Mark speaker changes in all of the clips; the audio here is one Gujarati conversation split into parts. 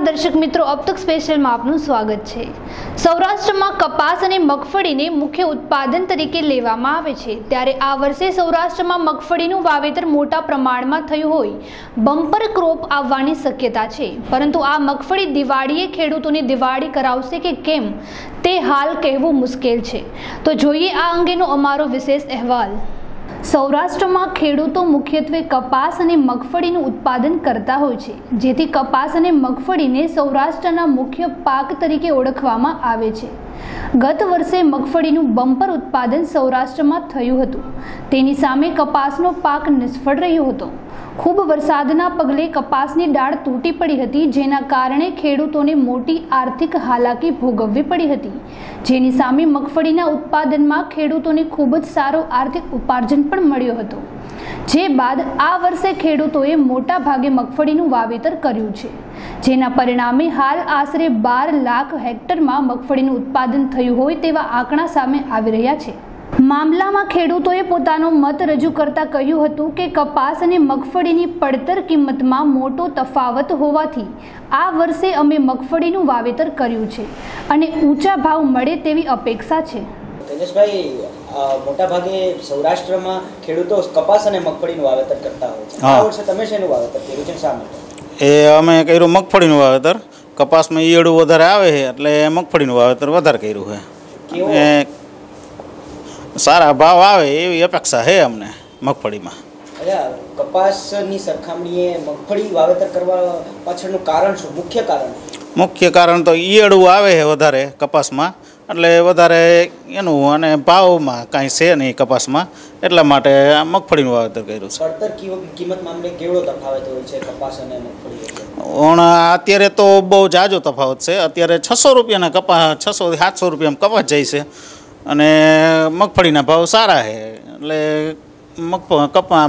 Speaker 1: नमस्कार दर्शक मित्रों, अब तक स्पेशल में आपનું સ્વાગત છે। સૌરાષ્ટ્રમાં કપાસ અને મગફળીને મુખ્ય ઉત્પાદન તરીકે લેવામાં આવે છે, ત્યારે આ વર્ષે સૌરાષ્ટ્રમાં મગફળીનું વાવેતર મોટા પ્રમાણમાં થયું હોય બમ્પર ક્રોપ આવવાની શક્યતા છે, પરંતુ આ મગફળી દિવાળીએ ખેડૂતોને દિવાળી કરાવશે કે કેમ તે હાલ કહેવું મુશ્કેલ છે। તો જોઈએ આ અંગેનો અમારો વિશેષ અહેવાલ। સૌરાષ્ટ્રમાં ખેડૂતો મુખ્યત્વે કપાસ અને મગફળીનું ઉત્પાદન કરતા હોય છે, જેથી કપાસ અને મગફળીને સૌરાષ્ટ્રના મુખ્ય પાક તરીકે ઓળખવામાં આવે છે। ગત વર્ષે મગફળીનું બમ્પર ઉત્પાદન સૌરાષ્ટ્રમાં થયું હતું, તેની સામે કપાસનો પાક નિષ્ફળ રહ્યો હતો। ખૂબ વરસાદના પગલે કપાસની ડાળ તૂટી પડી હતી, જેના કારણે ખેડૂતોને મોટી આર્થિક હાલાકી ભોગવવી પડી હતી, જેની સામે મગફળીના ઉત્પાદનમાં ખેડૂતોને ખૂબ જ સારો આર્થિક ઉપાર્જન પણ મળ્યો હતો। જે બાદ આ વર્ષે ખેડૂતોએ મોટા ભાગે મગફળીનું વાવેતર કર્યું છે, જેના પરિણામે હાલ આશરે 12 લાખ હેક્ટરમાં મગફળીનું ઉત્પાદન થયું હોય તેવા આંકડા સામે આવી રહ્યા છે। મામલામાં ખેડૂતોએ પોતાનો મત રજૂ કરતા કહ્યું હતું કે કપાસ અને મગફળીની પડતર કિંમતમાં મોટો તફાવત હોવાથી આ વર્ષે અમે મગફળીનું વાવેતર કર્યું છે અને ઊંચા ભાવ મળે તેવી અપેક્ષા છે।
Speaker 2: તેજસભાઈ, મોટા ભાગે સૌરાષ્ટ્રમાં ખેડૂતો કપાસ અને મગફળીનું વાવેતર કરતા હોય છે। આ વર્ષે તમે શેનું વાવેતર કર્યું છે, શા માટે?
Speaker 3: અમે કર્યું મગફળીનું વાવેતર। કપાસમાં ઈયળું વધારે આવે છે એટલે મગફળીનું વાવેતર વધારે કર્યું છે। સારા ભાવ આવે એવી અપેક્ષા છે અમને મગફળીમાં।
Speaker 2: કપાસની સરખામણીએ મગફળી વાવેતર કરવા પાછળનું કારણ શું? મુખ્ય કારણ
Speaker 3: તો ઈયળું આવે છે વધારે કપાસમાં, એટલે વધારે એનું અને ભાવમાં કાંઈ છે નહીં કપાસમાં, એટલા માટે મગફળીનું વાવેતર કર્યું છે।
Speaker 2: પડતર કિંમત મામલે કેવડો તફાવત હોય છે કપાસ અને મગફળી?
Speaker 3: અત્યારે તો બહુ જાજો તફાવત છે। અત્યારે 600 રૂપિયાના કપાસ 600 થી 700 રૂપિયામાં કપાસ જાય છે અને મગફળીના ભાવ સારા છે, એટલે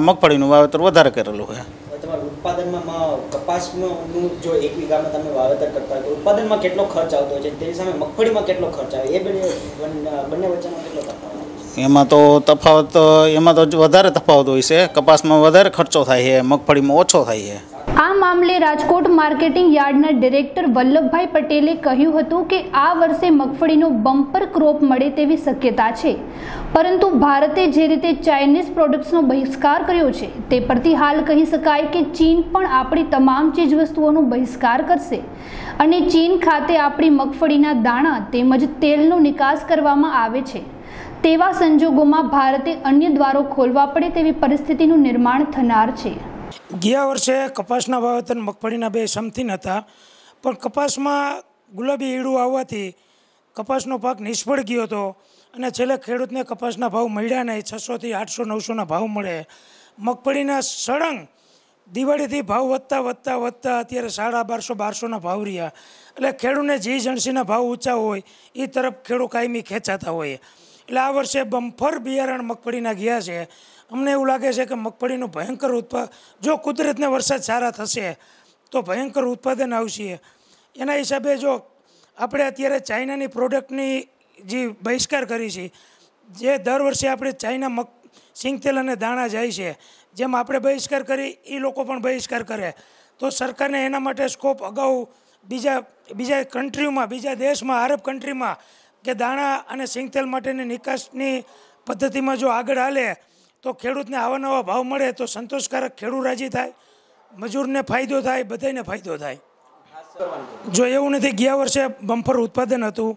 Speaker 3: મગફળીનું વાવેતર વધારે કરેલું છે।
Speaker 2: તમારું ઉત્પાદનમાં કપાસનું જો 1 વીઘામાં તમે વાવેતર કરતા હોય તો ઉત્પાદનમાં કેટલો ખર્ચ આવતો હોય છે, તેની સામે મગફળીમાં કેટલો ખર્ચ આવે, એ બંને વચ્ચેનો કેટલો તફાવત? એમાં તો વધારે તફાવત હોય છે। કપાસમાં વધારે ખર્ચો થાય છે, મગફળીમાં ઓછો થાય છે।
Speaker 1: આ મામલે રાજકોટ માર્કેટિંગ યાર્ડના ડિરેક્ટર વલ્લભભાઈ પટેલે કહ્યું હતું કે આ વર્ષે મગફળીનો બમ્પર ક્રોપ મળે તેવી શક્યતા છે, પરંતુ ભારતે જે રીતે ચાઇનીઝ પ્રોડક્ટ્સનો બહિષ્કાર કર્યો છે તે પરથી હાલ કહી શકાય કે ચીન પણ આપણી તમામ ચીજવસ્તુઓનો બહિષ્કાર કરશે અને ચીન ખાતે આપણી મગફળીના દાણા તેમજ તેલનો નિકાસ કરવામાં આવે છે। તેવા સંજોગોમાં ભારતે અન્ય દ્વારો ખોલવા પડે તેવી પરિસ્થિતિનું નિર્માણ થનાર છે।
Speaker 4: ગયા વર્ષે કપાસના વાવેતર મગફળીના બે સમથીન હતા, પણ કપાસમાં ગુલાબી ઈયળું આવવાથી કપાસનો પાક નિષ્ફળ ગયો હતો અને છેલ્લે ખેડૂતને કપાસના ભાવ મળ્યા નહીં। 600 થી 800 900ના ભાવ મળે। મગફળીના સળંગ દિવાળીથી ભાવ વધતા અત્યારે 1250-1200ના ભાવ રહ્યા, એટલે ખેડૂતને જી જણસીના ભાવ ઊંચા હોય એ તરફ ખેડૂત કાયમી ખેંચાતા હોય, એટલે આ વર્ષે બમ્ફર બિયારણ મગફળીના ગયા છે। અમને એવું લાગે છે કે મગફળીનું ભયંકર જો કુદરતને વરસાદ સારા થશે તો ભયંકર ઉત્પાદન આવશે। એના હિસાબે જો આપણે અત્યારે ચાઇનાની પ્રોડક્ટની જે બહિષ્કાર કરી છે, જે દર વર્ષે આપણે ચાઇના સિંગતેલ અને દાણા જાય છે, જેમ આપણે બહિષ્કાર કરી એ લોકો પણ બહિષ્કાર કરે, તો સરકારને એના માટે સ્કોપ અગાઉ બીજા કન્ટ્રીમાં, બીજા દેશમાં, આરબ કન્ટ્રીમાં કે દાણા અને સિંગતેલ માટેની નિકાસની પદ્ધતિમાં જો આગળ હાલે તો ખેડૂતને આવા નવા ભાવ મળે તો સંતોષકારક, ખેડૂત રાજી થાય, મજૂરને ફાયદો થાય, બધાને ફાયદો થાય। જો એવું નથી, ગયા વર્ષે બમ્પર ઉત્પાદન હતું।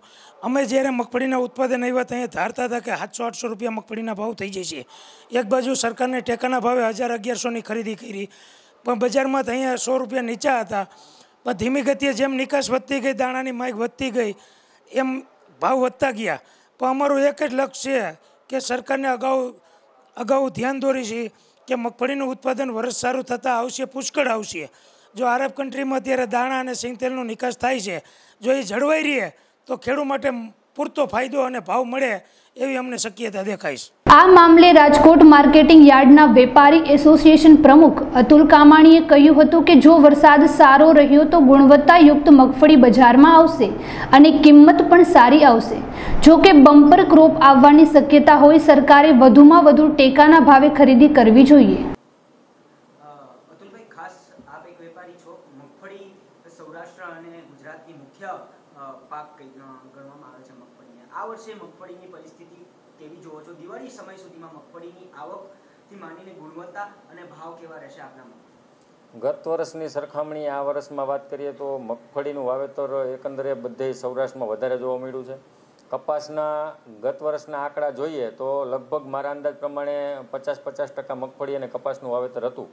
Speaker 4: અમે જ્યારે મગફળીના ઉત્પાદન આવ્યા ત્યાં ધારતા હતા કે 700-800 રૂપિયા મગફળીના ભાવ થઈ જશે। એક બાજુ સરકારને ટેકાના ભાવે 1000-1100ની ખરીદી કરી, પણ બજારમાં અહીંયા 100 રૂપિયા નીચા હતા, પણ ધીમી ગતિએ જેમ નિકાસ વધતી ગઈ, દાણાની માંગ વધતી ગઈ, એમ ભાવ વધતા ગયા। પણ અમારું એક જ લક્ષ્ય છે કે સરકારને અગાઉ ધ્યાન દોરી છે કે મગફળીનું ઉત્પાદન વર્ષ સારું થતાં આવશે, પુષ્કળ આવશે। જો આરબ કન્ટ્રીમાં અત્યારે દાણા અને સિંગતેલનો નિકાસ થાય છે, જો એ જળવાઈ રહે તો ખેડૂત માટે પૂરતો ફાયદો અને ભાવ મળે એવી અમને શક્યતા દેખાય છે।
Speaker 1: આ મામલે રાજકોટ માર્કેટિંગ યાર્ડના વેપારી એસોસિએશન પ્રમુખ અતુલ કામાણીએ કહ્યું હતું કે જો વરસાદ સારો રહ્યો તો ગુણવત્તાયુક્ત મગફળી બજારમાં આવશે અને કિંમત પણ સારી આવશે। જો કે બમ્પર ક્રોપ આવવાની શક્યતા હોય સરકારે વધુમાં વધુ ટેકાના ભાવે ખરીદી કરવી જોઈએ।
Speaker 2: અતુલભાઈ, ખાસ આપ એક વેપારી છો, મગફળી સૌરાષ્ટ્ર અને મુખ્ય પાક ગણવામાં આવે છે મગફળીને. આ વર્ષે મગફળીની પરિસ્થિતિ કેવી જોવો છો? દિવાળી સમય સુધીમાં મગફળીની આવકથી માંડીને ગુણવત્તા અને ભાવ કેવા રહેશે આપના મતે?
Speaker 5: ગત વર્ષની સરખામણી આ વર્ષમાં વાત કરીએ તો મગફળીનું વાવેતર એકંદરે બધે સૌરાષ્ટ્રમાં વધારે જોવા મળ્યું છે. કપાસના ગત વર્ષના આંકડા જોઈએ તો લગભગ મારા અંદાજ પ્રમાણે 50% મગફળી અને કપાસનું વાવેતર હતું.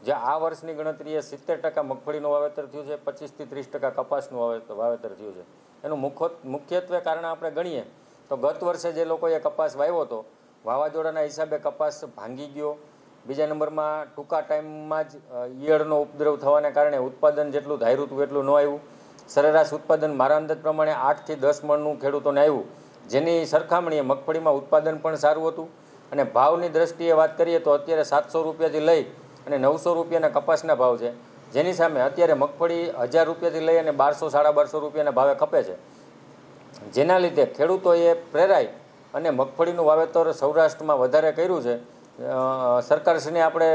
Speaker 5: જે આ વર્ષની ગણતરીએ 70% મગફળીનું વાવેતર થયું છે, 25 થી 30% કપાસનું વાવેતર થયું છે. એનું મુખ્યત્વે કારણ આપણે ગણીએ તો ગત વર્ષે જે લોકોએ કપાસ વાવ્યો હતો, વાવાઝોડાના હિસાબે કપાસ ભાંગી ગયો. બીજા નંબરમાં ટૂંકા ટાઈમમાં જ ઈયળનો ઉપદ્રવ થવાને કારણે ઉત્પાદન જેટલું ધાર્યું હતું એટલું ન આવ્યું. સરેરાશ ઉત્પાદન મારા અંદાજ પ્રમાણે 8 થી 10 મણનું ખેડૂતોને આવ્યું, જેની સરખામણીએ મગફળીમાં ઉત્પાદન પણ સારું હતું. અને ભાવની દ્રષ્ટિએ વાત કરીએ તો અત્યારે 700 રૂપિયાથી લઈ અને 900 રૂપિયાના કપાસના ભાવ છે, જેની સામે અત્યારે મગફળી 1000 રૂપિયાથી લઈ અને 1200-1250 રૂપિયાના ભાવે ખપે છે. જેના લીધે ખેડૂતોએ પ્રેરાઈ અને મગફળીનું વાવેતર સૌરાષ્ટ્રમાં વધારે કર્યું છે. સરકારશ્રીને આપણે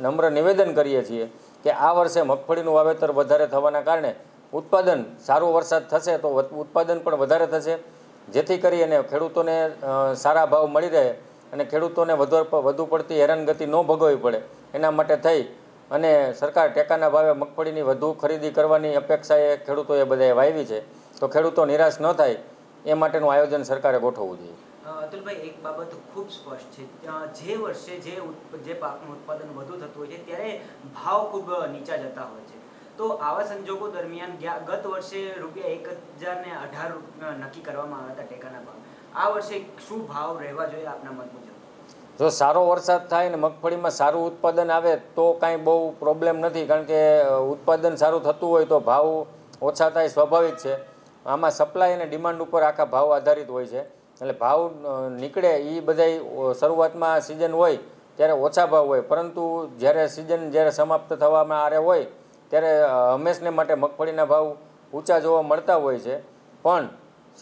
Speaker 5: નમ્ર નિવેદન કરીએ છીએ કે આ વર્ષે મગફળીનું વાવેતર વધારે થવાના કારણે ઉત્પાદન, સારો વરસાદ થશે તો ઉત્પાદન પણ વધારે થશે, જેથી કરી અને ખેડૂતોને સારા ભાવ મળી રહે અને ખેડૂતોને વધુ પડતી હેરાનગતિ ન ભોગવવી પડે. એના માટે થઈ અને સરકાર ટેકાના ભાવે મગફળીની વધુ ખરીદી કરવાની અપેક્ષાએ ખેડૂતોએ બધાએ વાવી છે. તો ખેડૂતો નિરાશ ન થાય એ માટેનું આયોજન સરકારે ગોઠવવું જોઈએ.
Speaker 2: અતુલભાઈ, એક બાબત ખૂબ સ્પષ્ટ છે, જે વર્ષે જે પાકનું ઉત્પાદન વધુ થતું હોય છે ત્યારે ભાવ ખૂબ નીચા જતા હોય છે. તો આવા સંજોગો દરમિયાન ગત વર્ષે ₹1018 નક્કી કરવામાં આવ્યા હતા ટેકાના ભાવ. આ વર્ષે શું ભાવ રહેવા જોઈએ આપના મત મુજબ?
Speaker 5: જો સારો વરસાદ થાય ને મગફળીમાં સારું ઉત્પાદન આવે તો કાંઈ બહુ પ્રોબ્લેમ નથી, કારણ કે ઉત્પાદન સારું થતું હોય તો ભાવ ઓછા થાય સ્વાભાવિક છે. આમાં સપ્લાય અને ડિમાન્ડ ઉપર આખા ભાવ આધારિત હોય છે. એટલે ભાવ નીકળે એ બધા શરૂઆતમાં સિઝન હોય ત્યારે ઓછા ભાવ હોય, પરંતુ જ્યારે સમાપ્ત થવામાં આરે હોય ત્યારે હંમેશને માટે મગફળીના ભાવ ઊંચા જોવા મળતા હોય છે. પણ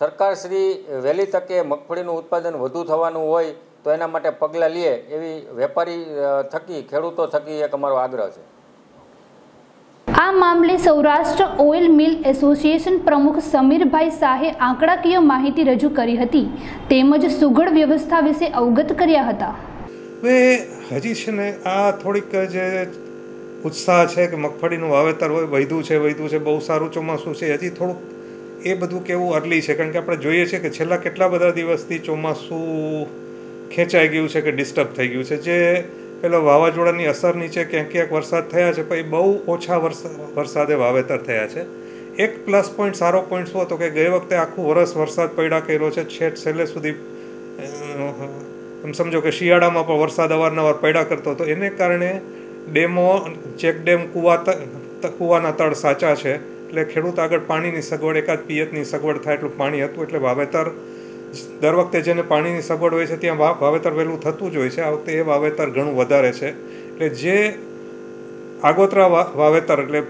Speaker 5: સરકારશ્રી વહેલી તકે મગફળીનું ઉત્પાદન વધુ થવાનું હોય તો એના માટે પગલાં લે એવી વેપારી થકી, ખેડૂતો થકી એક અમારો આગ્રહ છે.
Speaker 1: આ મામલે સૌરાષ્ટ્ર ઓઇલ મિલ એસોસિએશન પ્રમુખ સમીરભાઈ શાહે આંકડાકીય માહિતી રજૂ કરી હતી, તેમજ સુઘડ વ્યવસ્થા વિશે અવગત કર્યા હતા.
Speaker 6: હવે હજી છે ને આ થોડીક જે ઉત્સાહ છે કે મગફળીનું વાવેતર હોય વધ્યું છે, બહુ સારું ચોમાસું છે, હજી થોડુંક એ બધું કેવું અર્લી છે. કારણ કે આપણે જોઈએ છીએ કે છેલ્લા કેટલા બધા દિવસથી ચોમાસું ખેંચાઈ ગયું છે કે ડિસ્ટર્બ થઈ ગયું છે. જે પેલો વાવાઝોડાની અસર નીચે ક્યાંક વરસાદ થયા છે, પછી બહુ ઓછા વરસાદે વાવેતર થયા છે. એક પ્લસ પોઈન્ટ, સારો પોઈન્ટ શું હતો કે ગઈ વખતે આખું વરસ વરસાદ પડ્યા કર્યો છે, છેલ્લે સુધી એમ સમજો કે શિયાળામાં પણ વરસાદ અવારનવાર પડ્યા કરતો હતો. એને કારણે ડેમો, ચેકડેમ, કૂવાના તળ સાચા છે, એટલે ખેડૂત આગળ પાણીની સગવડ, એકાદ પિયતની સગવડ થાય એટલું પાણી હતું, એટલે વાવેતર દર વખતે જેને પાણીની સગવડ હોય છે ત્યાં વાવેતર વહેલું થતું જ હોય છે. આ વખતે એ વાવેતર ઘણું વધારે છે. એટલે જે આગોતરા વાવેતર એટલે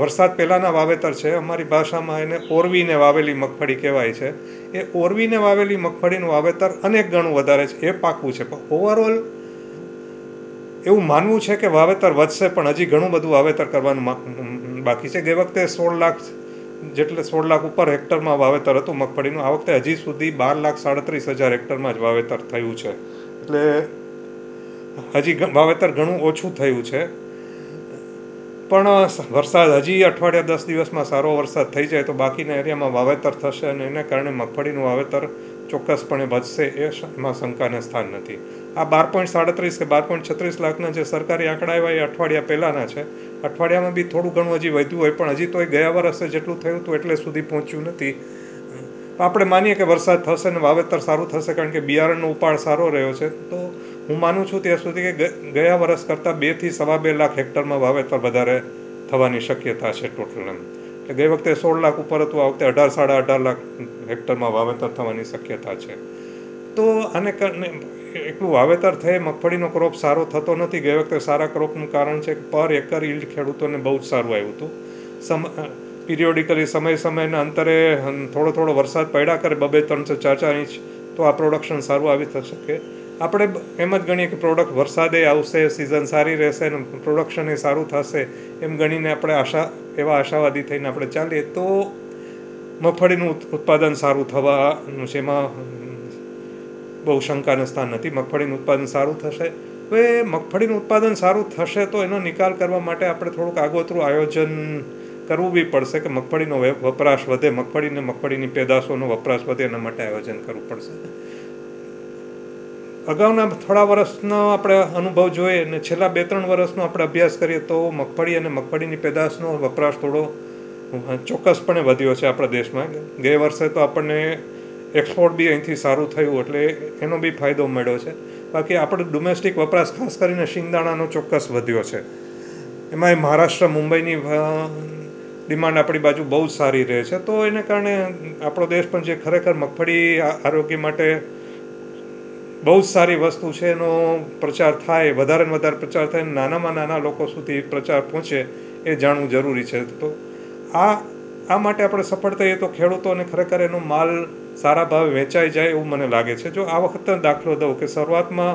Speaker 6: વરસાદ પહેલાંના વાવેતર છે, અમારી ભાષામાં એને ઓરવીને વાવેલી મગફળી કહેવાય છે. એ ઓરવીને વાવેલી મગફળીનું વાવેતર અનેક ગણું વધારે છે, એ પાકું છે. પણ ઓવરઓલ એવું માનવું છે કે વાવેતર વધશે, પણ હજી ઘણું બધું વાવેતર કરવાનું બાકી છે. ગઈ વખતે 16 લાખ ઉપર હેક્ટરમાં વાવેતર હતું મગફળીનું. આ વખતે હજી સુધી 12,37,000 હેક્ટરમાં જ વાવેતર થયું છે. એટલે હજી વાવેતર ઘણું ઓછું થયું છે. પણ વરસાદ હજી અઠવાડિયા 10 દિવસમાં સારો વરસાદ થઈ જાય તો બાકીના એરિયામાં વાવેતર થશે અને એને કારણે મગફળીનું વાવેતર ચોક્કસપણે વધશે, એમાં શંકાને સ્થાન નથી. આ 12.37 કે 12.36 લાખના જે સરકારી આંકડા આવ્યા એ અઠવાડિયા પહેલાંના છે. અઠવાડિયામાં બી થોડું ઘણું હજી વધ્યું હોય, પણ હજી તોય ગયા વર્ષે જેટલું થયું હતું એટલે સુધી પહોંચ્યું નથી. આપણે માનીએ કે વરસાદ થશે ને વાવેતર સારું થશે, કારણ કે બિયારણનો ઉપાડ સારો રહ્યો છે. તો હું માનું છું ત્યાં સુધી કે ગયા વર્ષ કરતાં 2 થી 2.5 લાખ હેક્ટરમાં વાવેતર વધારે થવાની શક્યતા છે ટોટલ. એટલે ગઈ વખતે 16 લાખ ઉપર હતું, આ વખતે 18-18.5 લાખ હેક્ટરમાં વાવેતર થવાની શક્યતા છે. તો આને કારણે એટલું વાવેતર થઈ મગફળીનો ક્રોપ સારો થતો નથી. ગઈ વખતે સારા ક્રોપનું કારણ છે કે પર એકર યીલ્ડ ખેડૂતોને બહુ જ સારું આવ્યું હતું. પિરિયોડિકલી સમયના અંતરે થોડો વરસાદ પડ્યા કરે, 2-3-4 ઇંચ, તો આ પ્રોડક્શન સારું આવી શકે. આપણે એમ જ ગણીએ કે વરસાદે આવશે, સિઝન સારી રહેશે અને પ્રોડક્શન એ સારું થશે એમ ગણીને આપણે આશાવાદી થઈને આપણે ચાલીએ તો મગફળીનું ઉત્પાદન સારું થવાનું છે, એમાં બહુ શંકાને સ્થાન નથી. મગફળીનું ઉત્પાદન સારું થશે. હવે મગફળીનું ઉત્પાદન સારું થશે તો એનો નિકાલ કરવા માટે આપણે થોડુંક આગોતરું આયોજન કરવું બી પડશે કે મગફળીનો વપરાશ વધે, મગફળીની પેદાશોનો વપરાશ વધે, એના માટે આયોજન કરવું પડશે. અગાઉના થોડા વર્ષનો આપણે અનુભવ જોઈએ અને છેલ્લા 2-3 વર્ષનો આપણે અભ્યાસ કરીએ તો મગફળી અને મગફળીની પેદાશનો વપરાશ થોડો ચોક્કસપણે વધ્યો છે આપણા દેશમાં. ગયા વર્ષે તો આપણને એક્સપોર્ટ બી અહીંથી સારું થયું એટલે એનો બી ફાયદો મળ્યો છે. બાકી આપણે ડોમેસ્ટિક વપરાશ ખાસ કરીને શિંગદાણાનો ચોક્કસ વધ્યો છે. એમાંય મહારાષ્ટ્ર, મુંબઈની ડિમાન્ડ આપણી બાજુ બહુ જ સારી રહે છે. તો એને કારણે આપણો દેશ પણ જે ખરેખર મગફળી આરોગ્ય માટે બહુ જ સારી વસ્તુ છે, એનો પ્રચાર થાય, વધારે ને વધારે પ્રચાર થાય, નાનામાં નાના લોકો સુધી પ્રચાર પહોંચે એ જાણવું જરૂરી છે. તો આ માટે આપણે સફળ થઈએ તો ખેડૂતોને ખરેખર એનો માલ સારા ભાવે વેચાઈ જાય એવું મને લાગે છે. જો આ વખતે દાખલો દઉં કે શરૂઆતમાં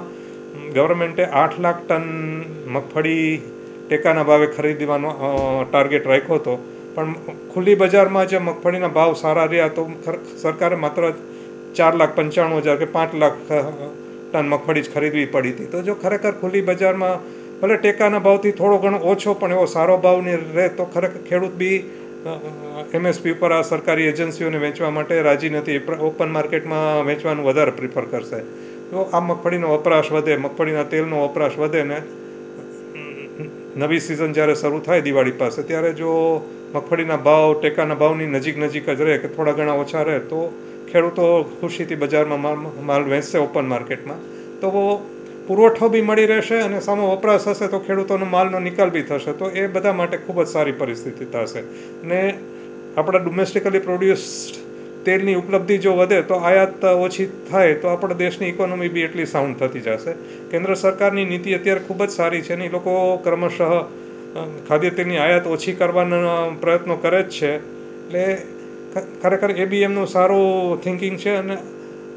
Speaker 6: ગવર્મેન્ટે 8 લાખ ટન મગફળી ટેકાના ભાવે ખરીદવાનો ટાર્ગેટ રાખ્યો હતો, પણ ખુલ્લી બજારમાં જે મગફળીના ભાવ સારા રહ્યા તો સરકારે માત્ર 4,95,000 કે 5 લાખ ટન મગફળી જ ખરીદવી પડી હતી. તો જો ખરેખર ખુલ્લી બજારમાં ભલે ટેકાના ભાવથી થોડો ઘણો ઓછો પણ એવો સારો ભાવ ને રહે તો ખરેખર ખેડૂત બી MSP ઉપર આ સરકારી એજન્સીઓને વેચવા માટે રાજી નથી. ઓપન માર્કેટમાં વેચવાનું વધારે પ્રિફર કરશે. તો આ મગફળીનો વપરાશ વધે, મગફળીના તેલનો વપરાશ વધે ને નવી સિઝન જ્યારે શરૂ થાય દિવાળી પાસે ત્યારે જો મગફળીના ભાવ ટેકાના ભાવની નજીક જ રહે કે થોડા ઘણા ઓછા રહે તો ખેડૂતો ખુશીથી બજારમાં માલ વેચશે ઓપન માર્કેટમાં. તો પુરવઠો બી મળી રહેશે અને સામો વપરાશ હશે તો ખેડૂતોનો માલનો નિકાલ બી થશે. તો એ બધા માટે ખૂબ જ સારી પરિસ્થિતિ થશે. અને આપણા ડોમેસ્ટિકલી પ્રોડ્યુસ્ડ તેલની ઉપલબ્ધિ જો વધે તો આયાત ઓછી થાય તો આપણા દેશની ઇકોનોમી બી એટલી સાઉન્ડ થતી જશે. કેન્દ્ર સરકારની નીતિ અત્યારે ખૂબ જ સારી છે ને એ લોકો ક્રમશઃ ખાદ્ય તેલની આયાત ઓછી કરવાના પ્રયત્નો કરે જ છે. એટલે ખરેખર એ બી એમનું સારું થિંકિંગ છે. અને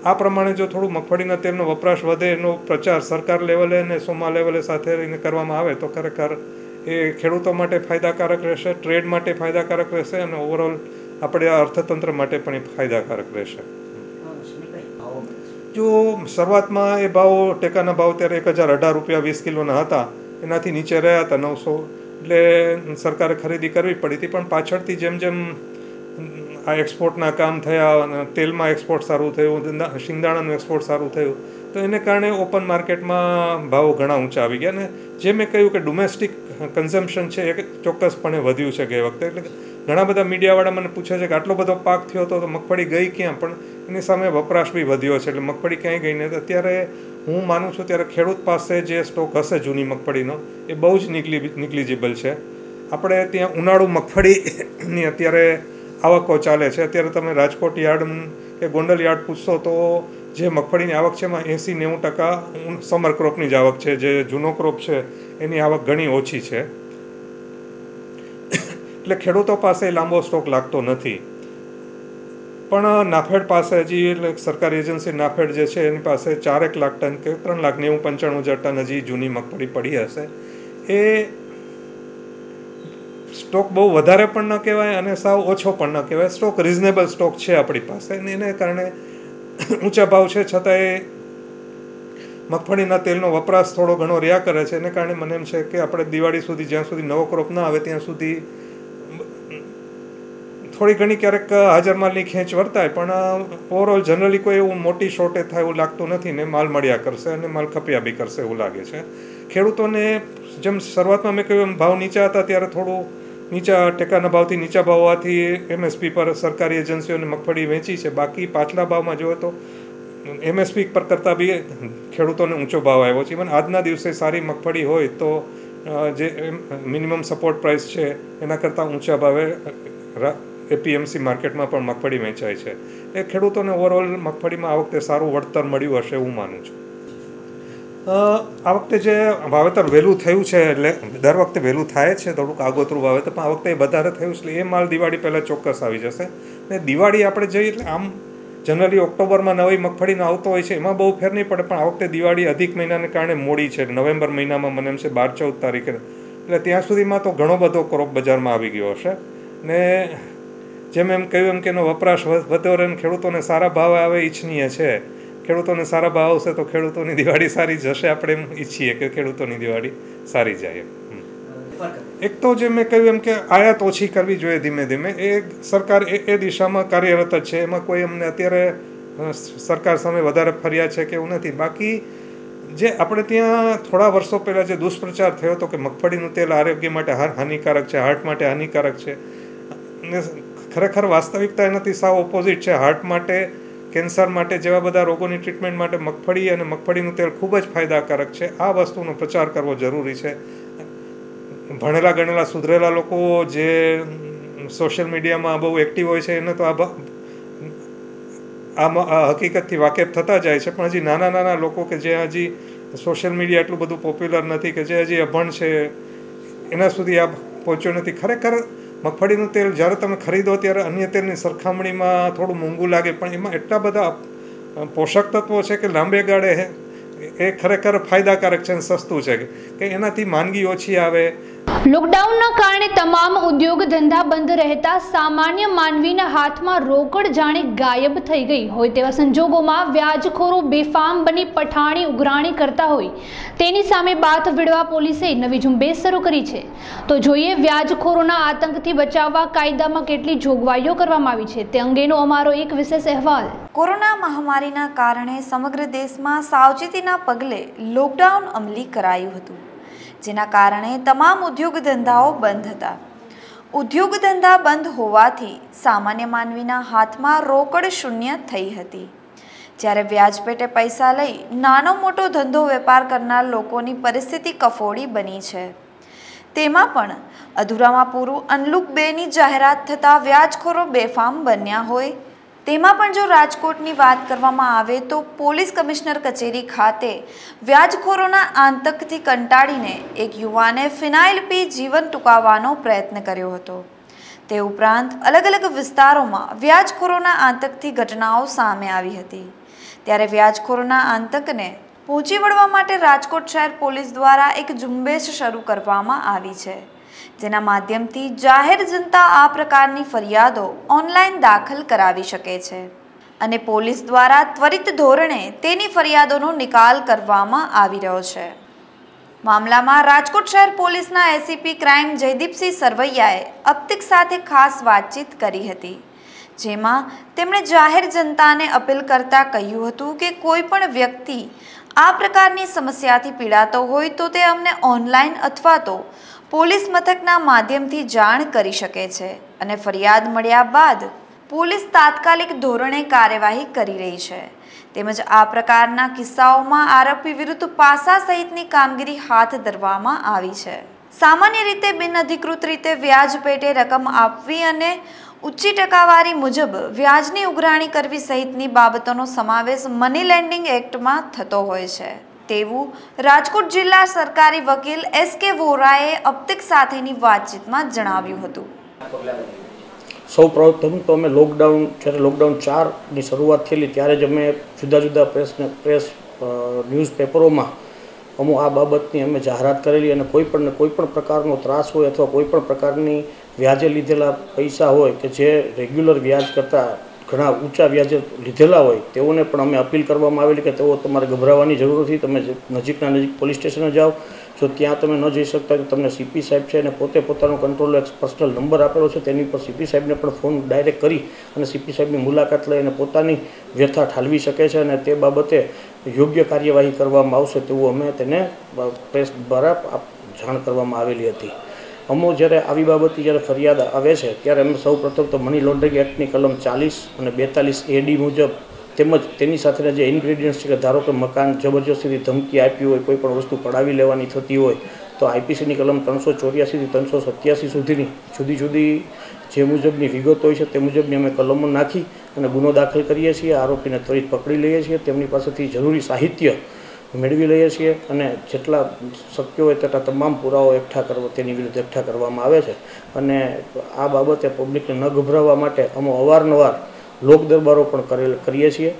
Speaker 6: આ પ્રમાણે જો થોડું મગફળીના તેલનો વપરાશ વધે, એનો પ્રચાર સરકાર લેવલે અને સોમા લેવલે સાથે રહીને કરવામાં આવે તો ખરેખર એ ખેડૂતો માટે ફાયદાકારક રહેશે, ટ્રેડ માટે ફાયદાકારક રહેશે અને ઓવરઓલ આપણે આ અર્થતંત્ર માટે પણ એ ફાયદાકારક રહેશે. જો શરૂઆતમાં એ ભાવ ટેકાના ભાવ ત્યારે 1,018 રૂપિયા 20 કિલોના હતા, એનાથી નીચે રહ્યા હતા 900, એટલે સરકારે ખરીદી કરવી પડી હતી. પણ પાછળથી જેમ આ એક્સપોર્ટના કામ થયા, તેલમાં એક્સપોર્ટ સારું થયું, શિંગદાણાનું એક્સપોર્ટ સારું થયું તો એને કારણે ઓપન માર્કેટમાં ભાવો ઘણા ઊંચા આવી ગયા. અને જે મેં કહ્યું કે ડોમેસ્ટિક કન્ઝમ્પશન છે એ ચોક્કસપણે વધ્યું છે ગઈ વખતે. એટલે ઘણા બધા મીડિયાવાળા મને પૂછે છે કે આટલો બધો પાક થયો હતો તો મગફળી ગઈ ક્યાં, પણ એની સામે વપરાશ બી વધ્યો છે. એટલે મગફળી ક્યાંય ગઈ નહીં. અત્યારે હું માનું છું ત્યારે ખેડૂત પાસે જે સ્ટોક હશે જૂની મગફળીનો એ બહુ જ નિગ્લિજિબલ છે. આપણે ત્યાં ઉનાળુ મગફળીની અત્યારે આવકો ચાલે છે. અત્યારે તમે રાજકોટ યાર્ડ કે ગોંડલ યાર્ડ પૂછશો તો જે મગફળીની આવક છે એમાં 80-90% સમર ક્રોપની જ આવક છે. જે જૂનો ક્રોપ છે એની આવક ઘણી ઓછી છે. એટલે ખેડૂતો પાસે લાંબો સ્ટોક લાગતો નથી. પણ નાફેડ પાસે હજી એટલે સરકારી એજન્સી નાફેડ જે છે એની પાસે 4 લાખ ટન કે 3,95,000 ટન હજી જૂની મગફળી પડી હશે. એ સ્ટોક બહુ વધારે પણ ન કહેવાય અને સાવ ઓછો પણ ન કહેવાય. સ્ટોક રિઝનેબલ સ્ટોક છે આપણી પાસે અને એને કારણે ઊંચા ભાવ છે છતાંય મગફળીના તેલનો વપરાશ થોડો ઘણો રહ્યા કરે છે. એને કારણે મને એમ છે કે આપણે દિવાળી સુધી જ્યાં સુધી નવો ક્રોપ ના આવે ત્યાં સુધી થોડી ઘણી ક્યારેક હાજર માલની ખેંચ વર્તાય પણ ઓવરઓલ જનરલી કોઈ એવું મોટી શોર્ટેજ થાય એવું લાગતું નથી ને માલ મળ્યા કરશે અને માલ ખપ્યા બી કરશે એવું લાગે છે. ખેડૂતોને જેમ શરૂઆતમાં મેં કહ્યું એમ ભાવ નીચા હતા ત્યારે થોડું નીચા ટેકાના ભાવથી નીચા ભાવ હોવાથી MSP પર સરકારી એજન્સીઓને મગફળી વેચી છે. બાકી પાછલા ભાવમાં જોઈએ તો MSP પર કરતાં બી ખેડૂતોને ઊંચો ભાવ આવ્યો છે. ઇવન આજના દિવસે સારી મગફળી હોય તો જે મિનિમમ સપોર્ટ પ્રાઇસ છે એના કરતાં ઊંચા ભાવે APMC માર્કેટમાં પણ મગફળી વેચાય છે. એ ખેડૂતોને ઓવરઓલ મગફળીમાં આ વખતે સારું વળતર મળ્યું હશે એવું માનું છું. આ વખતે જે વાવેતર વહેલું થયું છે એટલે દર વખતે વહેલું થાય છે થોડુંક આગોતરું વાવેતર, પણ આ વખતે વધારે થયું એટલે એ માલ દિવાળી પહેલાં ચોક્કસ આવી જશે. ને દિવાળી આપણે જઈએ એટલે આમ જનરલી ઓક્ટોબરમાં નવી મગફળીનો આવતો હોય છે એમાં બહુ ફેર નહીં પડે, પણ આ વખતે દિવાળી અધિક મહિનાને કારણે મોડી છે. નવેમ્બર મહિનામાં મને એમ છે 12-14 તારીખે, એટલે ત્યાં સુધીમાં તો ઘણો બધો ક્રોપ બજારમાં આવી ગયો હશે. ને જેમ એમ કહ્યું એમ કે એનો વપરાશ વધ્યો રહે અને ખેડૂતોને સારા ભાવ આવે ઈચ્છનીય છે. ખેડૂતોને સારા ભાવ આવશે તો ખેડૂતોની દિવાળી સારી જશે. આપણે એમ ઈચ્છીએ કે ખેડૂતોની દિવાળી સારી જાય. એક તો જે મેં કહ્યું એમ કે આયાત ઓછી કરવી જોઈએ ધીમે ધીમે. એ સરકાર એ દિશામાં કાર્યરત જ છે. એમાં કોઈ અમને અત્યારે સરકાર સામે વધારે ફરિયાદ છે કે એવું નથી. બાકી જે આપણે ત્યાં થોડા વર્ષો પહેલાં જે દુષ્પ્રચાર થયો હતો કે મગફળીનું તેલ આરોગ્ય માટે હાનિકારક છે, હાર્ટ માટે હાનિકારક છે, અને ખરેખર વાસ્તવિકતા એનાથી સાવ ઓપોઝિટ છે. હાર્ટ માટે, કેન્સર માટે જેવા બધા રોગોની ટ્રીટમેન્ટ માટે મગફળી અને મગફળીનું તેલ ખૂબ જ ફાયદાકારક છે. આ વસ્તુનો પ્રચાર કરવો જરૂરી છે. ભણેલા ગણેલા સુધરેલા લોકો જે સોશિયલ મીડિયામાં બહુ એક્ટિવ હોય છે એને તો આ હકીકતથી વાકેફ થતા જાય છે. પણ હજી નાના નાના લોકો કે જે હજી સોશિયલ મીડિયા એટલું બધું પોપ્યુલર નથી, કે જે હજી અભણ છે, એના સુધી આ પહોંચ્યો નથી. ખરેખર મગફળીનું તેલ જ્યારે તમે ખરીદો ત્યારે અન્ય તેલની સરખામણીમાં થોડું મોંઘું લાગે, પણ એમાં એટલા બધા પોષક તત્વો છે કે લાંબે ગાળે એ ખરેખર ફાયદાકારક છે અને સસ્તું છે કે એનાથી માંદગી ઓછી આવે.
Speaker 1: લોકડાઉનના કારણે તમામ ઉદ્યોગ ધંધા બંધ રહેતા સામાન્ય માનવીના હાથમાં રોકડ જાણે ગાયબ થઈ ગઈ હોય તેવા સંજોગોમાં વ્યાજખોરો બેફામ બની પઠાણી ઉઘરાણી કરતા હોય તેની સામે બાથ વિડવા પોલીસે નવી ઝુંબેશ શરૂ કરી છે. તો જોઈએ વ્યાજખોરોના આતંકથી બચાવવા કાયદામાં કેટલી જોગવાઈઓ કરવામાં આવી છે તે અંગેનો અમારો એક વિશેષ અહેવાલ.
Speaker 7: કોરોના મહામારીના કારણે સમગ્ર દેશમાં સાવચેતીના પગલે લોકડાઉન અમલી કરાયું હતું, જેના કારણે તમામ ઉદ્યોગ ધંધાઓ બંધ હતા. ઉદ્યોગ ધંધા બંધ હોવાથી સામાન્ય માનવીના હાથમાં રોકડ શૂન્ય થઈ હતી. જ્યારે વ્યાજપેટે પૈસા લઈ નાનો મોટો ધંધો વેપાર કરનાર લોકોની પરિસ્થિતિ કફોડી બની છે. તેમાં પણ અધૂરામાં પૂરું અનલુક 2ની જાહેરાત થતાં વ્યાજખોરો બેફામ બન્યા હોય. તેમાં પણ જો રાજકોટની વાત કરવામાં આવે તો પોલીસ કમિશનર કચેરી ખાતે વ્યાજખોરોના આતંકથી કંટાળીને એક યુવાને ફિનાઇલ પી જીવન ટૂંકાવવાનો પ્રયત્ન કર્યો હતો. તે ઉપરાંત અલગ અલગ વિસ્તારોમાં વ્યાજખોરોના આતંકથી ઘટનાઓ સામે આવી હતી. ત્યારે વ્યાજખોરોના આતંકને પહોંચી વળવા માટે રાજકોટ શહેર પોલીસ દ્વારા એક ઝુંબેશ શરૂ કરવામાં આવી છે, જેના માધ્યમથી જાહેર જનતા આ પ્રકારની ફરિયાદો ઓનલાઈન દાખલ કરાવી શકે છે અને પોલીસ દ્વારા ત્વરિત ધોરણે તેની ફરિયાદોનો નિકાલ કરવામાં આવી રહ્યો છે. મામલામાં રાજકોટ શહેર પોલીસના એસીપી ક્રાઇમ જયદીપસિંહ સરવૈયાએ અપતિક સાથે ખાસ વાતચીત કરી હતી, જેમાં તેમણે જાહેર જનતાને અપીલ કરતા કહ્યું હતું કે કોઈ પણ વ્યક્તિ આ પ્રકારની સમસ્યાથી પીડાતો હોય તો તે અમને ઓનલાઈન અથવા તો પોલીસ મથકના માધ્યમથી જાણ કરી શકે છે અને ફરિયાદ મળ્યા બાદ પોલીસ તાત્કાલિક ધોરણે કાર્યવાહી કરી રહી છે. તેમજ આ પ્રકારના કિસ્સાઓમાં આરોપી વિરુદ્ધ પાસા સહિતની કામગીરી હાથ ધરવામાં આવી છે. સામાન્ય રીતે બિનઅધિકૃત રીતે વ્યાજ પેટે રકમ આપવી અને ઊંચી ટકાવારી મુજબ વ્યાજની ઉઘરાણી કરવી સહિતની બાબતોનો સમાવેશ મની લેન્ડિંગ એક્ટમાં થતો હોય છે તેવું રાજકોટ જિલ્લા સરકારી વકીલ એસ.કે. વોરાએ અપતિક સાથેની વાતચીતમાં જણાવ્યું હતું.
Speaker 8: સૌ પ્રથમ તો અમે જ્યારે લોકડાઉન 4ની શરૂઆત થયેલી ત્યારે જ અમે જુદા જુદા પ્રેસ ન્યૂઝપેપરોમાં અમુક આ બાબતની અમે જાહેરાત કરેલી અને કોઈ પણ પ્રકારનો ત્રાસ હોય અથવા કોઈ પણ પ્રકારની વ્યાજે લીધેલા પૈસા હોય કે જે રેગ્યુલર વ્યાજ કરતાં ઘણા ઊંચા વ્યાજે લીધેલા હોય તેઓને પણ અમે અપીલ કરવામાં આવેલી કે તેઓ તમારે ગભરાવાની જરૂર નથી. તમે નજીકના નજીક પોલીસ સ્ટેશને જાઓ. જો ત્યાં તમે ન જઈ શકતા તો તમને સીપી સાહેબ છે અને પોતે પોતાનો કંટ્રોલ એક પર્સનલ નંબર આપેલો છે, તેની પર સીપી સાહેબને પણ ફોન ડાયરેક્ટ કરી અને સીપી સાહેબની મુલાકાત લઈ અને પોતાની વ્યથા ઠાલવી શકે છે અને તે બાબતે યોગ્ય કાર્યવાહી કરવામાં આવશે તેવું અમે તેને પ્રેસ દ્વારા જાણ કરવામાં આવેલી હતી. અમો જ્યારે આવી બાબતની જ્યારે ફરિયાદ આવે છે ત્યારે અમે સૌ પ્રથમ તો મની લોન્ડરિંગ એક્ટની કલમ 40 અને 42 AD મુજબ તેમજ તેની સાથેના જે ઇન્ગ્રેડિયન્ટ્સ છે કે ધારો કે મકાન જબરજસ્તીથી ધમકી આપી હોય, કોઈ પણ વસ્તુ પડાવી લેવાની થતી હોય તો આઈપીસીની કલમ 384 થી 387 સુધીની જુદી જુદી જે મુજબની વિગતો હોય છે તે મુજબની અમે કલમો નાખી અને ગુનો દાખલ કરીએ છીએ. આરોપીને ત્વરિત પકડી લઈએ છીએ, તેમની પાસેથી જરૂરી સાહિત્ય મેળવી લઈએ છીએ અને જેટલા શક્ય હોય તેટલા તમામ પુરાવો તેની વિરુદ્ધ એકઠા કરવામાં આવે છે. અને આ બાબતે પબ્લિકને ન ગભરાવવા માટે અમે અવારનવાર લોક દરબારો પણ કરીએ છીએ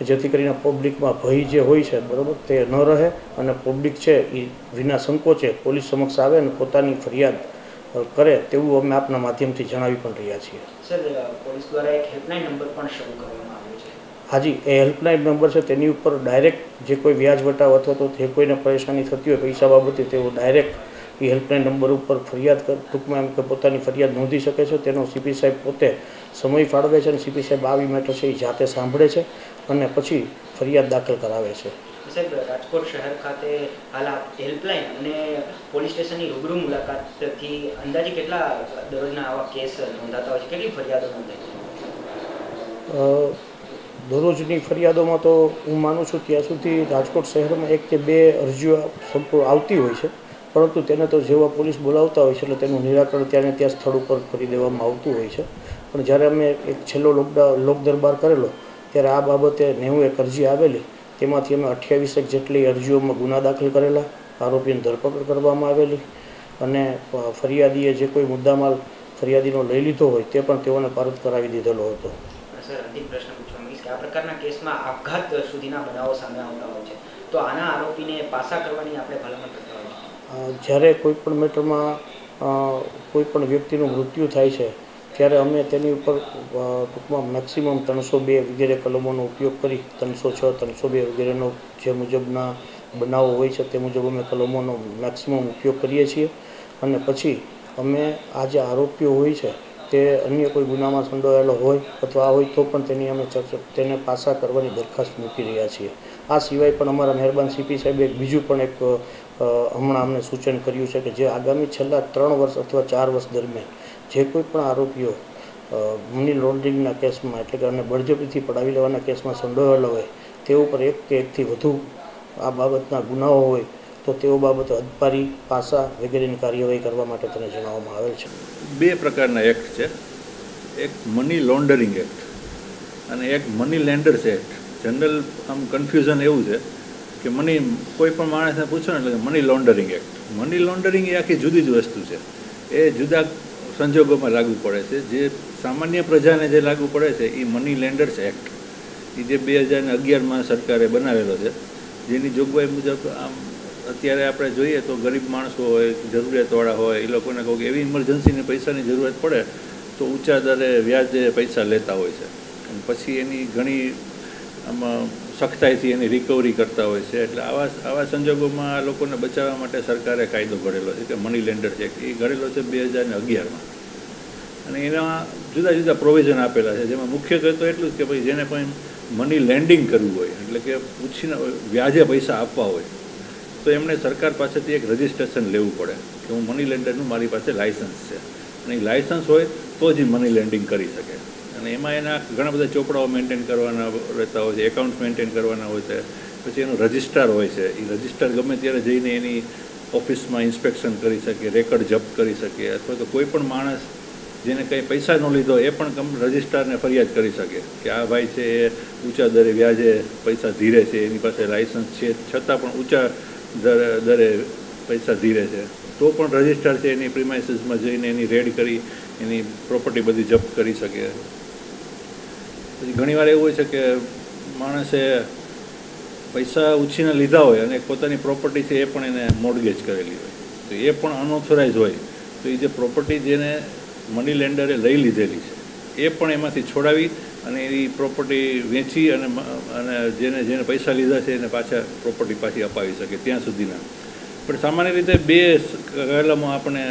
Speaker 8: જેથી કરીને પબ્લિકમાં ભય જે હોય છે બરાબર તે ન રહે અને પબ્લિક છે એ વિના સંકોચે પોલીસ સમક્ષ આવે અને પોતાની ફરિયાદ કરે તેવું અમે આપના માધ્યમથી જણાવી પણ રહ્યા છીએ.
Speaker 2: સર પોલીસ દ્વારા એક હેલ્પલાઇન નંબર પણ શરૂ કરવામાં આવ્યો છે.
Speaker 8: હાજી, એ હેલ્પલાઇન નંબર છે, તેની ઉપર ડાયરેક્ટ જે કોઈ વ્યાજ વટાવ અથવા તો જે કોઈને પરેશાની થતી હોય પૈસા બાબતે, તેઓ ડાયરેક્ટ એ હેલ્પલાઇન નંબર ઉપર ફરિયાદ ટૂંકમાં એમ કે પોતાની ફરિયાદ નોંધી શકે છે. તેનો સીપી સાહેબ પોતે સમય ફાળવે છે અને સીપી સાહેબ આવી મેટર છે એ જાતે સાંભળે છે અને પછી ફરિયાદ દાખલ કરાવે છે.
Speaker 2: સાહેબ, રાજકોટ શહેર ખાતે હાલ હેલ્પલાઇન અને પોલીસ સ્ટેશનની રૂબરૂ મુલાકાતથી અંદાજે કેટલા દરરોજના આવા કેસ નોંધાતા હોય છે, કેટલી ફરિયાદો નોંધાય છે?
Speaker 8: દરરોજની ફરિયાદોમાં તો હું માનું છું ત્યાં સુધી રાજકોટ શહેરમાં 1 કે 2 અરજીઓ આવતી હોય છે, પરંતુ તેને તો જેવા પોલીસ બોલાવતા હોય છે એટલે તેનું નિરાકરણ ત્યાં સ્થળ ઉપર કરી દેવામાં આવતું હોય છે. પણ જ્યારે અમે એક છેલ્લો લોક દરબાર કરેલો ત્યારે આ બાબતે 91 અરજી આવેલી, તેમાંથી અમે 28 જેટલી અરજીઓમાં ગુના દાખલ કરેલા, આરોપીની ધરપકડ કરવામાં આવેલી અને ફરિયાદીએ જે કોઈ મુદ્દામાલ ફરિયાદીનો લઈ લીધો હોય તે પણ તેઓને પરત કરાવી દીધેલો હતો.
Speaker 2: સર, અંતિમ પ્રશ્ન પૂછવા માંગીશ કે આ પ્રકારના કેસમાં આપઘાત સુધીના બનાવો સામે આવતા હોય છે, તો આના આરોપીને પાસા કરવાની આપણે ભલામણ કરતા હોય છે.
Speaker 8: જ્યારે કોઈપણ મેટરમાં કોઈપણ વ્યક્તિનું મૃત્યુ થાય છે ત્યારે અમે તેની ઉપર ટૂંકમાં મેક્સિમમ 302 વગેરે કલમોનો ઉપયોગ કરી 306, 302 વગેરેનો જે મુજબના બનાવો હોય છે તે મુજબ અમે કલમોનો મેક્સિમમ ઉપયોગ કરીએ છીએ અને પછી અમે આ જે આરોપીઓ હોય છે તે અન્ય કોઈ ગુનામાં સંડોવાયેલો હોય અથવા હોય તો પણ તેની અમે તેને પાસા કરવાની દરખાસ્ત મૂકી રહ્યા છીએ. આ સિવાય પણ અમારા મહેરબાન સીપી સાહેબે બીજું પણ એક હમણાં અમને સૂચન કર્યું છે કે જે આગામી છેલ્લા 3 વર્ષ અથવા 4 વર્ષ દરમિયાન જે કોઈ પણ આરોપીઓ મની લોન્ડરિંગના કેસમાં એટલે કે અને બળજબરીથી પડાવી લેવાના કેસમાં સંડોવાયેલા હોય તે ઉપર 1 કે 1થી વધુ આ બાબતના ગુનાઓ હોય તો તેઓ બાબતે અદપારી, પાસા વગેરેની કાર્યવાહી કરવા માટે તેને જણાવવામાં આવેલ છે.
Speaker 9: 2 પ્રકારના એક્ટ છે, એક મની લોન્ડરિંગ એક્ટ અને એક મની લેન્ડર્સ એક્ટ. જનરલ આમ કન્ફ્યુઝન એવું છે કે કોઈ પણ માણસને પૂછો ને એટલે money laundering act. Money laundering એ આખી જુદી જ વસ્તુ છે, એ જુદા સંજોગોમાં લાગુ પડે છે. જે સામાન્ય પ્રજાને જે લાગુ પડે છે એ મની લેન્ડર્સ એક્ટ, એ જે 2011માં સરકારે બનાવેલો છે, જેની જોગવાઈ મુજબ આમ અત્યારે આપણે જોઈએ તો ગરીબ માણસો હોય, જરૂરિયાતવાળા હોય, એ લોકોને કહું કે એવી ઇમરજન્સીને પૈસાની જરૂરત પડે તો ઊંચા દરે વ્યાજે પૈસા લેતા હોય છે અને પછી એની ઘણી આમાં સખ્તાઈથી એની રિકવરી કરતા હોય છે. એટલે આવા સંજોગોમાં આ લોકોને બચાવવા માટે સરકારે કાયદો ઘડેલો છે કે મની લેન્ડર્સ એક્ટ. એ ઘડેલો છે 2011માં અને એના જુદા જુદા પ્રોવિઝન આપેલા છે, જેમાં મુખ્ય તો એટલું જ કે ભાઈ જેને પણ મની લેન્ડિંગ કરવું હોય એટલે કે પૂછીને વ્યાજે પૈસા આપવા હોય તો એમણે સરકાર પાસેથી એક રજિસ્ટ્રેશન લેવું પડે કે હું મની લેન્ડરનું મારી પાસે લાઇસન્સ છે અને એ લાઇસન્સ હોય તો જ મની લેન્ડિંગ કરી શકે. અને એમાં એના ઘણા બધા ચોપડાઓ મેન્ટેન કરવાના રહેતા હોય છે, એકાઉન્ટ્સ મેન્ટેન કરવાના હોય છે, પછી એનું રજિસ્ટ્રાર હોય છે. એ રજિસ્ટ્રાર ગમે ત્યારે જઈને એની ઓફિસમાં ઇન્સ્પેક્શન કરી શકે, રેકર્ડ જપ્ત કરી શકે, અથવા તો કોઈ પણ માણસ જેને કંઈ પૈસા ન લીધો એ પણ રજિસ્ટ્રારને ફરિયાદ કરી શકે કે આ ભાઈ છે એ ઊંચા દરે વ્યાજે પૈસા ધીરે છે, એની પાસે લાઇસન્સ છે છતાં પણ ઊંચા દરે પૈસા ધીરે છે, તો પણ રજિસ્ટ્રાર છે એની પ્રિમાઇસીસમાં જઈને એની રેડ કરી એની પ્રોપર્ટી બધી જપ્ત કરી શકે. પછી ઘણીવાર એવું હોય છે કે માણસે પૈસા ઉછીને લીધા હોય અને પોતાની પ્રોપર્ટી છે એ પણ એને મોર્ગેજ કરેલી હોય તો એ પણ અનઓથોરાઇઝ હોય તો એ જે પ્રોપર્ટી જેને મની લેન્ડરે લઈ લીધેલી છે એ પણ એમાંથી છોડાવી અને એની પ્રોપર્ટી વેચી અને જેને પૈસા લીધા છે એને પાછા પ્રોપર્ટી પાછી અપાવી શકે ત્યાં સુધીના. પણ સામાન્ય રીતે 2 કલમો આપણે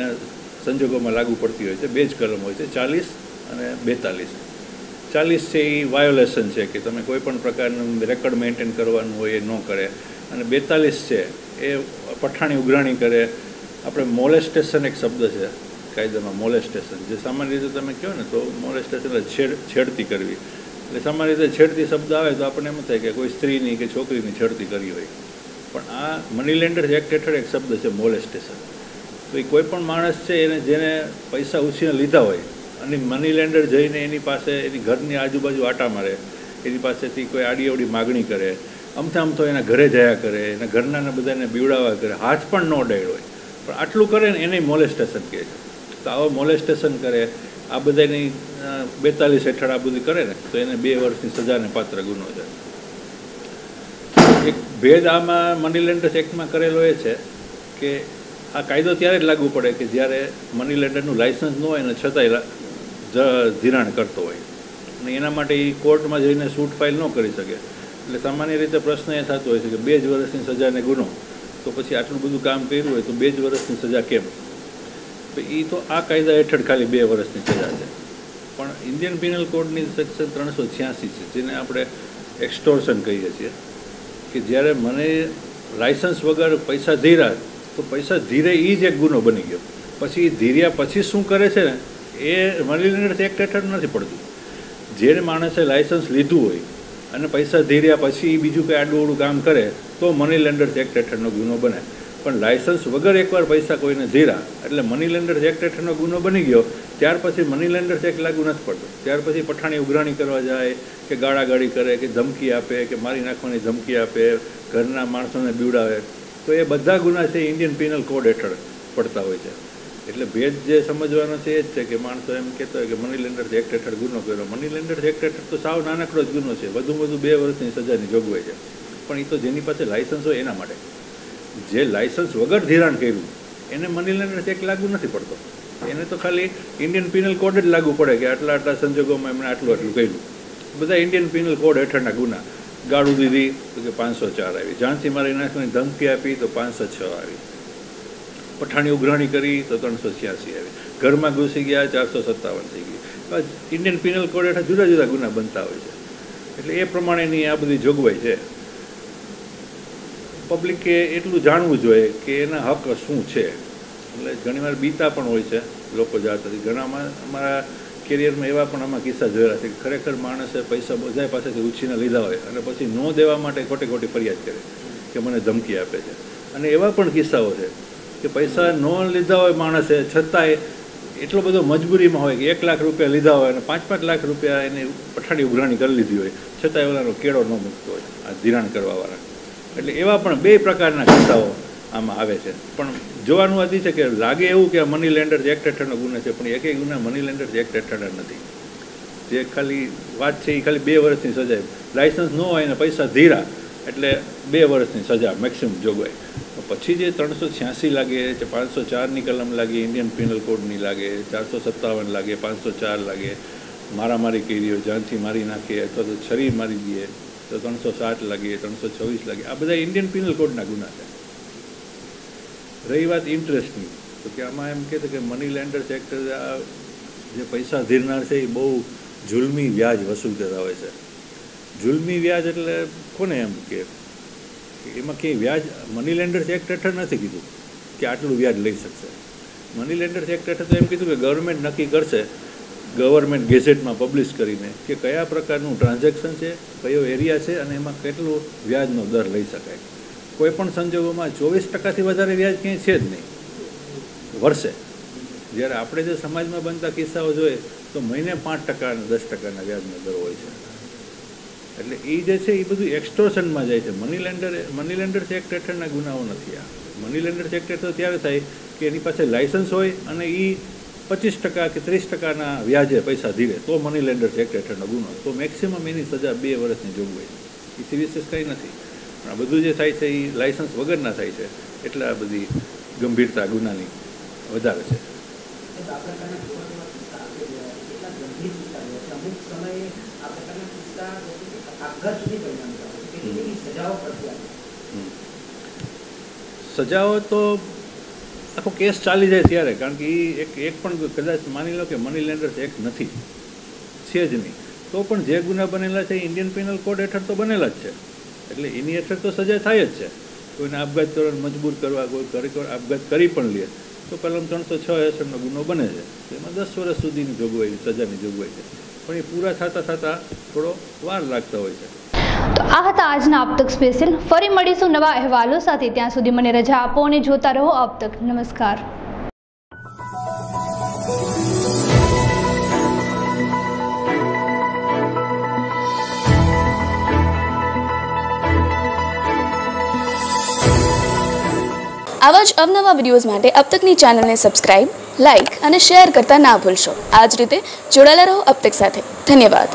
Speaker 9: સંજોગોમાં લાગુ પડતી હોય છે. 2 જ કલમ હોય છે, 40 અને 42. 40 છે એ વાયોલેશન છે કે તમે કોઈ પણ પ્રકારનું રેકર્ડ મેન્ટેન કરવાનું હોય એ ન કરે, અને 42 છે એ પઠાણી ઉઘરાણી કરે. આપણે મોલેસ્ટેશન એક શબ્દ છે કાયદામાં, મોલેસ્ટેશન, જે સામાન્ય રીતે તમે કહો ને તો મોલેસ્ટેશન એટલે છેડતી કરવી. એટલે સામાન્ય રીતે છેડતી શબ્દ આવે તો આપણને એમ થાય કે કોઈ સ્ત્રીની કે છોકરીની છેડતી કરી હોય, પણ આ મની લેન્ડર્સ એક્ટ હેઠળ એક શબ્દ છે મોલેસ્ટેશન. તો એ કોઈ પણ માણસ છે એને જેને પૈસા ઉછીને લીધા હોય અને મની લેન્ડર જઈને એની પાસે એની ઘરની આજુબાજુ આટા મારે, એની પાસેથી કોઈ આડી અવડી માગણી કરે, આમ તો એના ઘરે જયા કરે, એના ઘરનાને બધાને બીવડાવવા કરે, હાથ પણ ન અડાડ્યો હોય, પણ આટલું કરે ને એને મોલેસ્ટેશન કહે છે. તો આવા મોલેસ્ટેશન કરે, આ બધાની 42 હેઠળ આ બધું કરે ને તો એને 2 વર્ષની સજાને પાત્ર ગુનો છે. એક ભેદ આમાં મની લેન્ડર્સ એક્ટમાં કરેલો એ છે કે આ કાયદો ત્યારે જ લાગુ પડે કે જ્યારે મની લેન્ડરનું લાઇસન્સ ન હોય ને છતાંય ધિરાણ કરતો હોય અને એના માટે એ કોર્ટમાં જઈને સૂટ ફાઇલ ન કરી શકે. એટલે સામાન્ય રીતે પ્રશ્ન એ થતો હોય છે કે 2 જ વર્ષની સજાને ગુનો, તો પછી આટલું બધું કામ કર્યું હોય તો 2 જ વર્ષની સજા કેમ? તો એ તો આ કાયદા હેઠળ ખાલી 2 વર્ષની સજા છે. પણ ઇન્ડિયન પિનલ કોડની સેક્શન 386 છે, જેને આપણે એક્સ્ટોર્શન કહીએ છીએ, કે જ્યારે મને લાયસન્સ વગર પૈસા ધીરા તો પૈસા ધીરે એ જ એક ગુનો બની ગયો. પછી એ ધીર્યા પછી શું કરે છે ને એ મની લોન્ડરિંગ એક્ટ હેઠળ નથી પડતું. જે માણસે લાયસન્સ લીધું હોય અને પૈસા ધીર્યા પછી બીજું કંઈ આડું કામ કરે તો મની લોન્ડરિંગ એક્ટ હેઠળનો ગુનો બને. પણ લાયસન્સ વગર એકવાર પૈસા કોઈને ધીરા એટલે મની લોન્ડરિંગ એક્ટ હેઠળનો ગુનો બની ગયો. ત્યાર પછી મની લોન્ડરિંગ એક્ટ લાગુ નથી પડતો. ત્યાર પછી પઠાણી ઉઘરાણી કરવા જાય કે ગાળાગાળી કરે કે ધમકી આપે કે મારી નાખવાની ધમકી આપે, ઘરના માણસોને બીવડાવે, તો એ બધા ગુના છે ઇન્ડિયન પિનલ કોડ હેઠળ પડતા હોય છે. એટલે ભેદ જે સમજવાનો છે એ જ છે કે માણસો એમ કહેતો હોય કે મની લોન્ડરિંગ એક્ટ હેઠળ ગુનો કર્યો. મની લોન્ડરિંગ એક્ટ હેઠળ તો સાવ નાનકડો જ ગુનો છે, વધુમાં વધુ 2 વર્ષની સજાની જોગવાઈ છે. પણ એ તો જેની પાસે લાયસન્સ હોય એના માટે. જે લાયસન્સ વગર ધિરાણ કર્યું એને મની લોન્ડરિંગ એક્ટ લાગુ નથી પડતો. એને તો ખાલી ઇન્ડિયન પિનલ કોડ જ લાગુ પડે કે આટલા સંજોગોમાં એમણે આટલું કર્યું. બધા ઇન્ડિયન પિનલ કોડ હેઠળના ગુના. ગાળું દીધી તો કે 504 આવી, જાનથી મારી નાખવાની ધમકી આપી તો 506 આવી, પઠાણી ઉઘરાણી કરી તો 386 આવી, ઘરમાં ઘૂસી ગયા 457 થઈ ગઈ. ઇન્ડિયન પિનલ કોડ હેઠળ જુદા જુદા ગુના બનતા હોય છે. એટલે એ પ્રમાણેની આ બધી જોગવાઈ છે. પબ્લિકે એટલું જાણવું જોઈએ કે એના હક શું છે. એટલે ઘણીવાર બીતા પણ હોય છે લોકો જાતથી. ઘણામાં અમારા કેરિયરમાં એવા પણ આમાં કિસ્સા જોયેલા છે કે ખરેખર માણસે પૈસા બધા પાસેથી ઉછીને લીધા હોય અને પછી ન દેવા માટે ખોટી ફરિયાદ કરે કે મને ધમકી આપે છે. અને એવા પણ કિસ્સાઓ છે કે પૈસા ન લીધા હોય માણસે છતાંય એટલો બધો મજબૂરીમાં હોય કે 1 લાખ રૂપિયા લીધા હોય અને 5-5 લાખ રૂપિયા એને પઠાણી ઉઘરાણી કરી લીધી હોય છતાંય ઓલાનો કેળો ન મૂકતો હોય આ ધિરાણ કરવાવાળા. એટલે એવા પણ 2 પ્રકારના કિસ્સાઓ આમાં આવે છે. પણ જોવાનું વાત એ છે કે લાગે એવું કે મની લોન્ડરિંગ એક્ટ હેઠળનો ગુનો છે, પણ એકેય ગુના મની લોન્ડરિંગ એક્ટ હેઠળ નથી. જે ખાલી વાત છે એ ખાલી 2 વર્ષની સજા. લાયસન્સ ન હોય ને પૈસા ધીરા એટલે 2 વર્ષની સજા મેક્સિમમ જોગવાય. પછી જે 386 લાગે, 504ની કલમ લાગે, ઇન્ડિયન પિનલ કોડની લાગે, 457 લાગે, 504 લાગે, મારામારી કરી હોય, જાનથી મારી નાખે અથવા તો છરી મારી દે તો 307 લાગે, 326 લાગે. આ બધા ઇન્ડિયન પિનલ કોડના ગુના છે. રહી વાત ઇન્ટરેસ્ટની, તો કે આમાં એમ કહેતો કે મની લોન્ડરિંગ એક્ટ જે પૈસા ધીરનાર છે એ બહુ જુલ્મી વ્યાજ વસૂલ કરતા હોય છે. જુલ્મી વ્યાજ એટલે કોને એમ કે એમાં ક્યાંય વ્યાજ મની લોન્ડરિંગ એક્ટ હેઠળ નથી કીધું કે આટલું વ્યાજ લઈ શકશે. મની લોન્ડરિંગ એક્ટ હેઠળ તો એમ કીધું કે ગવર્મેન્ટ નક્કી કરશે ગવર્મેન્ટ ગેઝેટમાં પબ્લિશ કરીને કે કયા પ્રકારનું ટ્રાન્ઝેક્શન છે, કયો એરિયા છે અને એમાં કેટલું વ્યાજનો દર લઈ શકાય. કોઈ પણ સંજોગોમાં 24%થી વધારે વ્યાજ ક્યાંય છે જ નહીં વર્ષે. જ્યારે આપણે જે સમાજમાં બનતા કિસ્સાઓ જોઈએ તો મહિને 5% અને 10%ના વ્યાજનો દર હોય છે. એટલે એ જે છે એ બધું એક્સ્ટોર્શનમાં જાય છે. મની લોન્ડરિંગ એક્ટ હેઠળના ગુનાઓ નથી આ. મની લોન્ડરિંગ એક્ટ હેઠળ ત્યારે થાય કે એની પાસે લાયસન્સ હોય અને એ 25% કે 30%ના વ્યાજે પૈસા ધીરે તો મની લોન્ડરિંગ એક્ટ હેઠળનો ગુનો. તો મેક્સિમમ એની સજા 2 વર્ષની જોગવાઈ. એથી વિશેષ કંઈ નથી. પણ આ બધું જે થાય છે એ લાયસન્સ વગરના થાય છે એટલે આ બધી ગંભીરતા ગુનાની વધારે છે. સજાઓ તો આખો કેસ ચાલી જાય ત્યારે, કારણ કે એ એક પણ કદાચ માની લો કે મની લોન્ડરિંગ એક્ટ નથી, છે જ નહીં, તો પણ જે ગુના બનેલા છે ઇન્ડિયન પિનલ કોડ હેઠળ તો બનેલા જ છે. એટલે એની હેઠળ તો સજા થાય જ છે. કોઈને આપઘાત કરવાનો મજબૂર કરવા, કોઈ આપઘાત કરી પણ લે તો કલમ 306 હેઠળનો ગુનો બને છે. એમાં 10 વર્ષ સુધીની જોગવાઈ, સજાની જોગવાઈ છે. પણ એ પૂરા થતાં થોડો વાર લાગતા હોય છે.
Speaker 1: તો આ હતા આજના આપ તક સ્પેશિયલ. ફરી મળીશું નવા અહેવાલો સાથે. ત્યાં સુધી મને રજા આપો અને જોતા રહો આપ તક. નમસ્કાર.
Speaker 10: આવા જ અવનવા વિડીયોઝ માટે અબ તકની ચેનલને સબસ્ક્રાઇબ, લાઇક અને શેર કરતા ના ભૂલશો. આ જ રીતે જોડાયેલા રહો અબ તક સાથે. ધન્યવાદ.